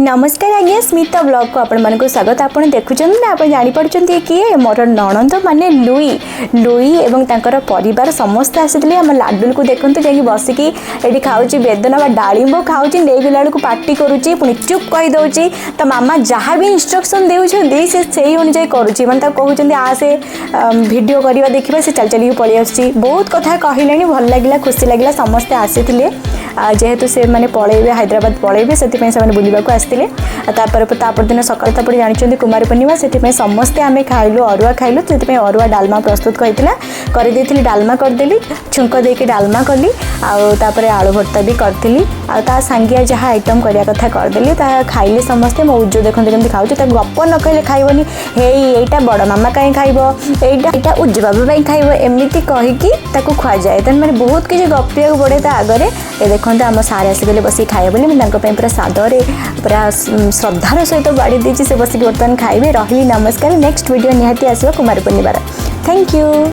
नमस्कार आज्ञा स्मिता ब्लॉग को आपण मानक स्वागत। आप देखुं ना आप जापे किए मोर नणंद माने लुई लुई एवं तांकर परिवार समस्त आसी आम लाडुल को देखूँ जा बसिकी ये खाऊँ बेदना बा डालिंब खाऊँ नहीं गला बेलू पार्टी करुच्ची पुणी चुप कहीदे तो मामा जहाँ भी इंस्ट्रक्शन देउछंदी से अनुजाई करुच्ची मैंने कहते आसे भिड करवा देखा से चल चल पलि आसुच्ची बहुत कथा कहले भल लगे खुशी लगे समस्ते आसी जेहेतु से मैंने पलैबे हैदराबाद पलैबे से बुलवाक आसते तापर दिन सकाल तापर जानते कुमार पूर्णिमा से समस्ते आम खाइलु अरुआ खाइलु से अरुआ डालमा प्रस्तुत करदेली डालमा करदेली छुंक देके डालमा कली आउे आलू भर्ता भी करी सांगिया जहाँ आइटम करने कथा करदेली खाइले समस्ते मो उज्जु देखते कमी खाऊँ गप न कहले खाइबनी हे यहीटा बड़ मामा कहीं खाइब एटा उज्जु बाबा खाइब एमती कहीकि खुआ जाए तेना मैंने बहुत किसी गपिया पड़े आगे ये देखते आम सारे आसिक बस खाए बोली पूरा सादर पूरा श्रद्धार सहित बाड़ी देसी से बसिक बर्तमान खाइबे। रही नमस्कार नेक्स्ट वीडियो निहाती आसो कुमार पूर्णिमार। Thank you.